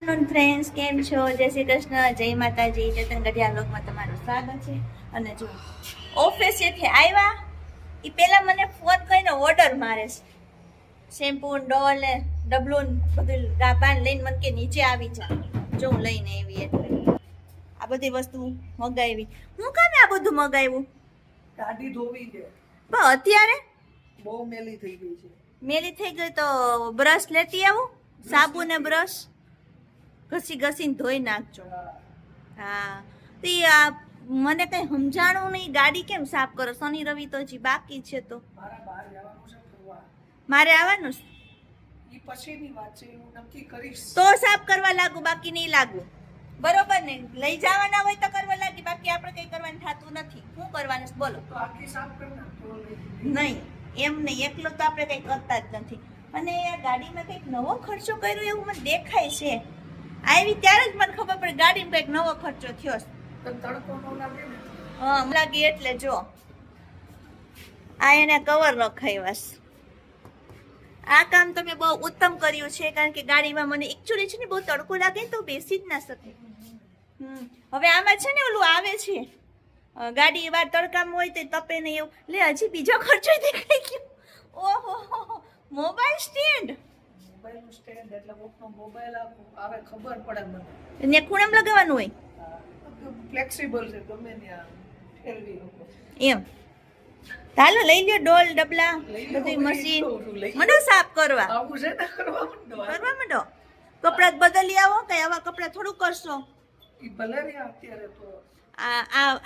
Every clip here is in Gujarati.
ફ્રેન્ડ્સ કેમ છો? જય શ્રી કૃષ્ણ, જય માતાજી. ચેતન ગઢિયા વ્લોગમાં તમારું સ્વાગત છે. અને જો ઓફિસેથી આવ્યા એ પહેલા મને ફોન કરીને ઓર્ડર મારે છે. શેમ્પૂ ડોલ ને ડબલું બધું ગાભાન લઈને મને કે નીચે આવી જા. જો હું લઈને આવી એટલે આ બધી વસ્તુ મગાવી. હું કામે આ બધું મગાવ્યું? ગાડી ધોવી છે પણ અત્યારે બહુ મેલી થઈ ગઈ છે. મેલી થઈ ગઈ તો બ્રશ લેતી આવું, સાબુ ને બ્રશ ઘસી ઘસીને ધોઈ નાખજો. હા તો આ મને કઈ સમજાણું નહીં. ગાડી કેમ સાફ કરો? શનિ રવિ તો હજી બાકી છે. તો મારા બહાર જવાનું છે ફરવા. મારે આવવાનું છે ઈ પછીની વાત છે, હું નક્કી કરીશ તો સાફ કરવા લાગુ, બાકી નહીં લાગુ. બરોબર ને? લઈ જવાના હોય તો કરવા લાગી, બાકી આપણે કઈ કરવાનું થતું નથી. શું કરવાનું છે બોલો? તો આખી સાફ કરી નાખો. નહીં એમ નહીં, એકલો તો આપણે કઈ કરતા જ નથી. અને આ ગાડીમાં કંઈક નવો ખર્ચો કર્યો એવું મને દેખાય છે. આવી ત્યારે જ મને ખબર પડે ગાડીમાં કંઈક નવો ખર્ચો થયો છે. તડકો ન લાગે ને? હા લાગી એટલે જો આ એને કવર રખાવ્યા છે. આ કામ તમે બહુ ઉત્તમ કર્યું છે, કારણ કે ગાડીમાં મને એકચ્યુઅલી છે ને બહુ તડકો લાગે તો બેસી જ ના શકે. હવે આમાં છે ને ઓલું આવે છે ગાડી વાર તડકામાં હોય તો તપે નહીં એવું. લે હજી બીજો ખર્ચો દેખાઈ ગયો. ઓહો મોબાઈલ સ્ટેન્ડ. મોબાઈલનું સ્ટેન્ડ એટલે કોકનો મોબાઈલ આવે ખબર પડે મને. ને ખૂણામ લગાવવાનું હોય ફ્લેક્સિબલ છે, ગમે ત્યાં ફેરવી શકો. એમ ચાલો લઈ લ્યો ડોલ ડબલા બધી મશીન મંડો સાફ કરવા. આવું છે ને કરવા માંડો. કપડા બદલી આવો કઈ આવા કપડા થોડું કરશો. ઈ ભલે રહ્યા અત્યારે તો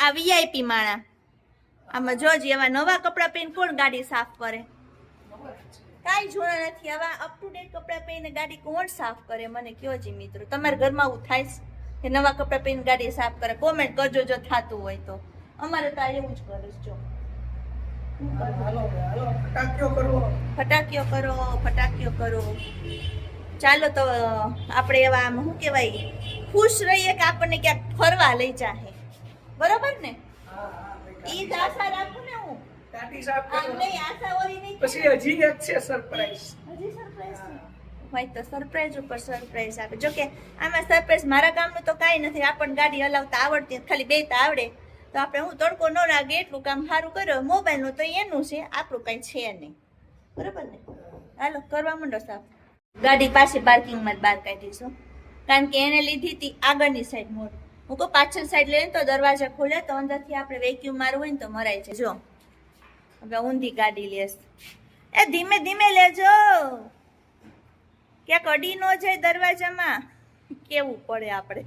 આ વીઆઈપી માણા આમાં જોજી એવા નવા કપડા પહેરીને કોણ ગાડી સાફ કરે? કાંઈ જોડા નથી. આવા અપ ટુ ડેટ કપડા પહેરીને ગાડી કોણ સાફ કરે? મને કયો જી મિત્રો, તમારા ઘરમાં આવું થાય છે કે નવા કપડા પહેરીને ગાડી સાફ કરે? કોમેન્ટ કરજો જો થતું હોય તો. અમારે તો આ એવું જ કરે છે. જો હાલો ફટાકીઓ કરો. ફટાકીઓ કરો. ચાલો તો આપણે એવા આમ શું કહેવાય ખુશ રહીએ કે આપણને ક્યાંક ફરવા લઈ જાહે. બરોબર ને? ઈ જ આશા રાખું ને હું. ગાડી સાફ આમ કરો. નહીં આશા હોય નહીં. પછી હજી એક છે સરપ્રાઈઝ. હજી સરપ્રાઈઝ હોય તો સરપ્રાઈઝ ઉપર સરપ્રાઈઝ આપે. જો કે આમાં સરપ્રાઈઝ મારા કામનું તો કાંઈ નથી. આપણને ગાડી હલાવતા આવડતી, ખાલી બેતા આવડે તો આપણે હું તડકો ન લાગે એટલું કામ સારું કર્યો. મોબાઈલનું તો એનું છે, આપણું કાંઈ છે નહીં. બરાબર ને? હાલો કરવા માંડો સાફ. ગાડી પાસે પાર્કિંગમાં જ બહાર કાઢીશું, કારણ કે એને લીધી હતી આગળની સાઈડ મોડ. હું કહું પાછળ સાઈડ લઈને તો દરવાજા ખોલે તો અંદરથી આપણે વેક્યુમ મારવું હોય ને તો મરાય છે. જો હવે ઊંધી ગાડી લેશ. એ ધીમે ધીમે લેજો, ક્યાંક અડી ન જાય દરવાજામાં. કેવું પડે આપણે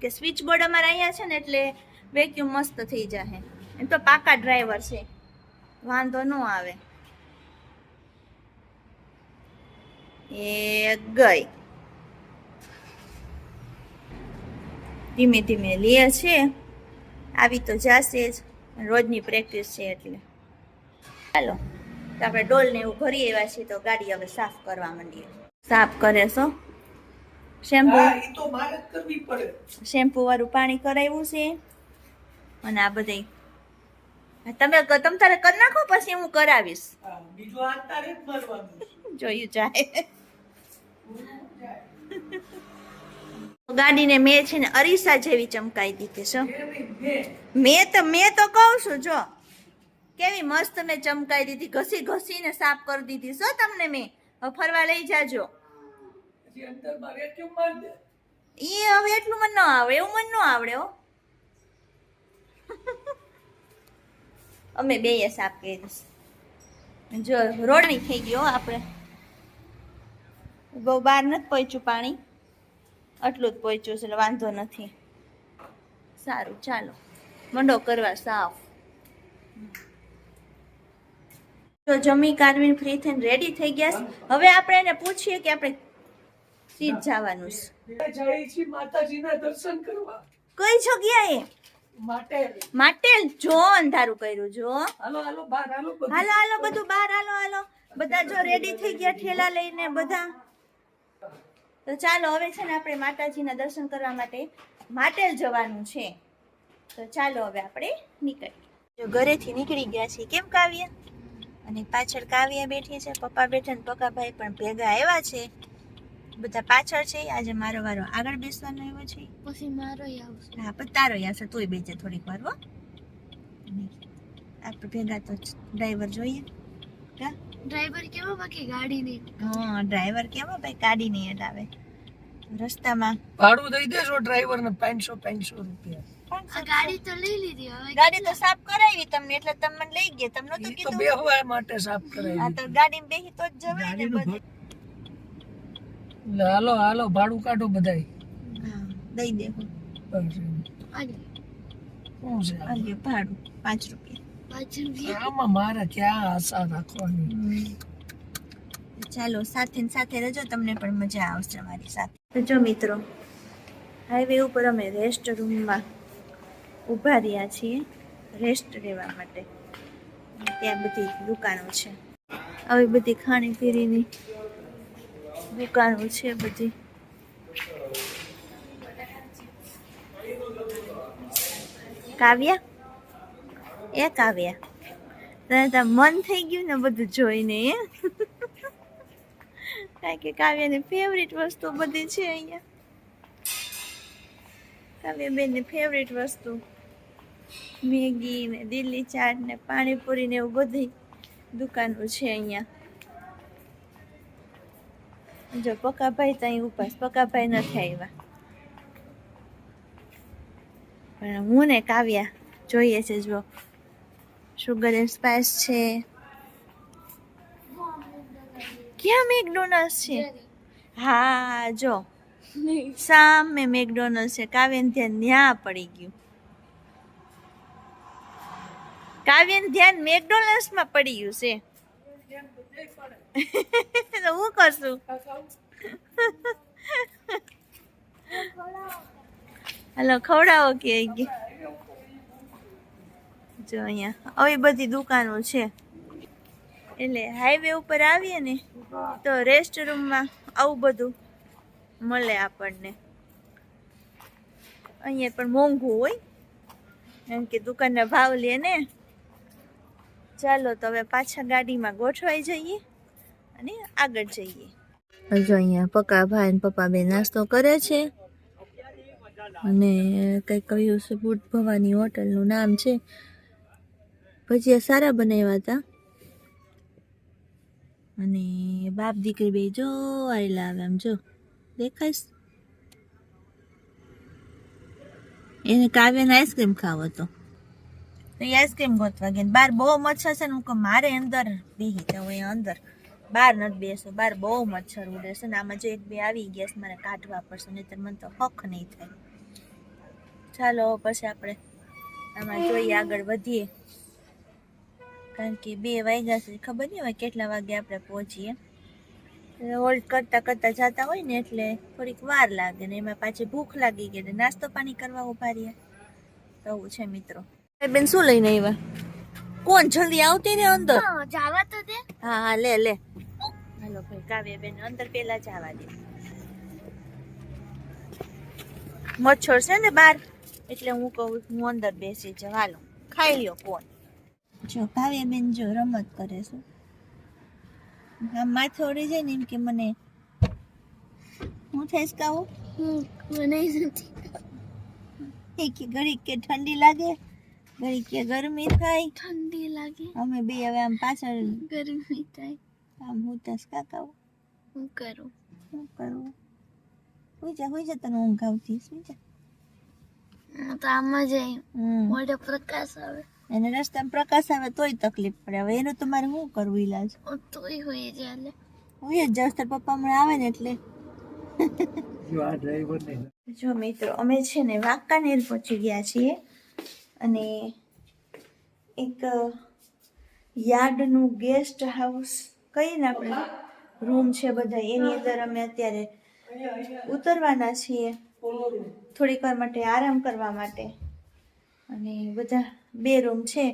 કે સ્વિચ બોર્ડ અમારે અહીંયા છે ને એટલે વેક્યુમ મસ્ત થઈ જાય. એમ તો પાકા ડ્રાઈવર છે, વાંધો ન આવે. એ ગઈ. ધીમે ધીમે લે છે, આવી તો જશે જ. રોજની પ્રેક્ટિસ છે એટલે. ચાલો તો આપણે ડોલ ને એવું ભરી આવ્યા છીએ તો ગાડી હવે સાફ કરવા માંડીએ. સાફ કરે છો શેમ્પુ વાળું પાણી કરાવ્યું છે. અને આ બધે તમે તારે કરી નાખો, પછી હું કરાવીશ. જોયું જાય. ગાડીને મેં છે ને અરીસા જેવી ચમકાઈ દીધી છે. મેં તો કહું છું જો કેવી મસ્ત મેં ચમકાઈ દીધી. ઘસી ઘસીને સાફ કરી દીધી છો તમને મેં. હવે ફરવા લઈ જાજો. ઈ હવે એટલું મને ન આવડે, એવું મને ન આવડે હો. અમે બેય સાફ કરીશ. જો રોડની થઈ ગયો આપણે. બહુ બહાર નથી પહોંચ્યું પાણી, આટલું જ પહોંચ્યું છે એટલે વાંધો નથી. સારું ચાલો મંડો કરવા સાફ. તો જમી કારવીને ફ્રી થઈને રેડી થઈ ગયા છે. હવે આપણે એને પૂછીએ કે આપણે સીટ જવાનું છે માતાજીના દર્શન કરવા. કઈ જગ્યાએ? માટેલ. જો અંધારું કર્યું. જો હાલો બહાર હાલો બધું બહાર હાલો. બધા જો રેડી થઈ ગયા ઠેલા લઈને બધા. તો ચાલો હવે છે ને આપણે માતાજીના દર્શન કરવા માટે માટેલ જવાનું છે. તો ચાલો હવે આપણે નીકળીએ. જો ઘરેથી નીકળી ગયા છીએ. કેમ કાવ્યા? અને પાછળ કાવ્યા બેઠી છે, પપ્પા બેઠા ને પપ્પાભાઈ પણ ભેગા આવ્યા છે. બધા પાછળ છે. આજે મારો વારો આગળ બેસવાનો એવો છે. પછી મારો આવશે. હા પણ તારો આવશે તોય બેજે થોડીક વાર હો. આપણે ભેગા તો ડ્રાઈવર જોઈએ કા ડ્રાઈવર કેવો બાકી ગાડી નહીં. હા ડ્રાઈવર કેવો ભાઈ કાઢી નહીં હટાવે રસ્તામાં. ભાડું દઈ દેજો ડ્રાઈવર ને 500 રૂપિયા. આ ગાડી તો લઈ લીધી હવે. ગાડી તો સાફ કરાવી તમને એટલે તમને લઈ ગયા. તમને નતું ઈ તો કીધું. બેહવા માટે સાફ આ કરાવી. તો ગાડીમાં બેસી તો જ જવાય ને બધે. હાલો હાલો ભાડું કાઢો બધાય. હા દઈ દે બસ. આજે શું છે આ? અલ્યો ભાડું 5 રૂપિયા. 5 રૂપિયા. આમાં મારે ક્યાં આશા રાખવાની. ચાલો સાથે ને સાથે રહેજો તમને પણ મજા આવશે મારી સાથે. તો જો મિત્રો હાઈવે ઉપર અમે રેસ્ટ રૂમમાં ઊભા રહ્યા છીએ રેસ્ટ લેવા માટે. ત્યાં બધી દુકાનો છે. આવી બધી ખાણીપીણીની દુકાનો છે બધી. કાવ્યા એ કાવ્યા તને તો મન થઈ ગયું ને બધું જોઈને એ કારણ કે કાવ્યાની ફેવરિટ વસ્તુ બધી છે અહીંયા. કાવ્યાબેનની ફેવરિટ વસ્તુ મેગી ને દિલ્હી ચાટ ને પાણીપુરી ને એવું બધી દુકાનો છે અહીંયા. જો પકાભાઈ તો અહીં ઉપાસ પકાભાઈ નથી આવ્યા પણ હું ને કાવ્યા જોઈએ છે. જો સુગર એન્ડ સ્પાઇસ છે. ક્યાં મેકડોનલ્ડ્સ છે? હા જો સામે મેકડોનલ્ડ્સ છે. કાવ્યનું ધ્યાન ત્યાં પડી ગયું. કાવ્યનું ધ્યાન મેકડોનલ્ડ્સમાં પડી ગયું છે. તો હું કરશું હાલો ખવડાવો કે જો અહીંયા આવી બધી દુકાનો છે. એટલે હાઈવે ઉપર આવીએ ને તો રેસ્ટ રૂમમાં આવું બધું મળે આપણને. અહીંયા પણ મોંઘું હોય એમ કે દુકાનના ભાવ લે ને. ચાલો તો હવે પાછા ગાડીમાં ગોઠવાઈ જઈએ અને આગળ જઈએ. જો અહીંયા પપ્પા ભાઈ ને પપ્પા બે નાસ્તો કરે છે અને કંઈક કહ્યું છે બુટ ભવાની હોટલનું નામ છે. ભજીયા સારા બનાવ્યા હતા અને બાપ દીકરી બે જો આવેલા આવે આમ જો દેખાઈશ. એને કાવ્યને આઈસ્ક્રીમ ખાવો હતો તો એ આઈસ્ક્રીમ ગોતવા ગયા. બહાર બહુ મચ્છર છે ને હું કહું મારે અંદર બેસી જાઉં. અહીંયા અંદર બહાર નથી બેસવું. બહાર બહુ મચ્છર ઉડે છે ને આમાં જો એક બે આવી ગયા છે મારે કાઢવા પડશે નહીં મને તો હક નહીં થાય. ચાલો પછી આપણે આમાં જોઈએ આગળ વધીએ કારણ કે 2 વાગ્યા છે. ખબર નહીં હોય કેટલા વાગે આપણે પહોંચીએ. હોલ્ડ કરતા કરતા જતા હોય ને એટલે થોડીક વાર લાગે ને એમાં પાછી ભૂખ લાગી ગઈ ને નાસ્તો પાણી કરવા ઉભા રહ્યા. તો આવું છે મિત્રો. બેન શું લઈને આવ્યા? કોણ જલ્દી આવતી ને અંદર. જાવા તો દે. હા હા લે લે હાલો ભાઈ કાવ્ય બેન અંદર પેલા જવા દે. મચ્છર છે ને બહાર એટલે હું કહું હું અંદર બેસી જાઉં. હાલો ખાઈ લ્યો કોણ. જો કાવ્ય બેન જો રમત કરે છે. આમ માથે ઓડી જાય ને એમ કે મને હું થઈશ કાવું મને નથી. એ કે ઘડીક કે ઠંડી લાગે ઘડીક કે ગરમી થાય. ઠંડી લાગે અમે બે હવે આમ પાછળ ગરમી થાય. આમ હું તસ કાકાવું હું કરું શું કરવું. હુઈ જા તને ઊંઘ આવતી સુઈ જા. હું તો આમાં જઈ મોઢે પ્રકાશ આવે એને રસ્તામાં પ્રકાશ આવે તોય તકલીફ પડે. હવે એનું તમારે શું કરવું ઈલાજ? તોય હોય ચાલે. હું જ જાઉં તાર પપ્પા હમણાં આવે ને એટલે. જો મિત્રો અમે છે ને વાંકાનેર પહોંચી ગયા છીએ અને એક યાર્ડનું ગેસ્ટ હાઉસ કહીએ ને આપણે રૂમ છે બધા એની અંદર અમે અત્યારે ઉતરવાના છીએ થોડીક વાર માટે આરામ કરવા માટે. અને બધા 2 રૂમ છે.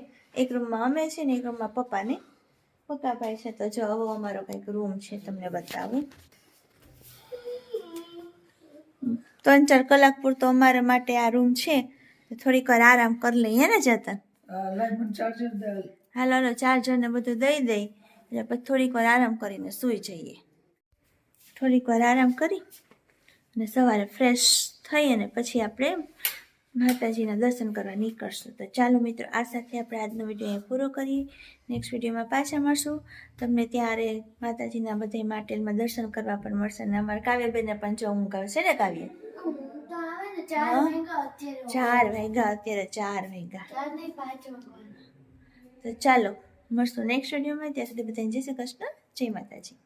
એક રૂમમાં અમે છે ને એક રૂમમાં પપ્પા ને પપ્પાભાઈ છે. તો જો આવો અમારો કંઈક રૂમ છે તમને બતાવું. 3-4 કલાક પૂરતો અમારા માટે આ રૂમ છે. થોડીક વાર આરામ કરી લઈએ ને જતા. હાલો ચાર્જર ને બધું દઈ એટલે પછી થોડીક વાર આરામ કરીને સૂઈ જઈએ. થોડીક વાર આરામ કરી અને સવારે ફ્રેશ થઈ અને પછી આપણે માતાજીના દર્શન કરવા નીકળશું. તો ચાલો મિત્રો, આ સાથે આપણે આજનો વિડીયો અહીંયા પૂરો કરીએ. નેક્સ્ટ વિડીયોમાં પાછા મળશું. તમને ત્યારે માતાજીના બધા માટેલમાં દર્શન કરવા પણ મળશે. અને અમારા કાવ્યબેનને પણ જો ઊંઘ આવે છે ને કાવ્ય? તો આવે ને હા. 4 વાગ્યા અત્યારે 4 વાગ્યા, અત્યારે 4 વાગ્યા. 4 નહીં 5 વાગ્યા. તો ચાલો મળશું નેક્સ્ટ વિડીયોમાં. ત્યાં સુધી બધાને જય શ્રી કૃષ્ણ, જય માતાજી.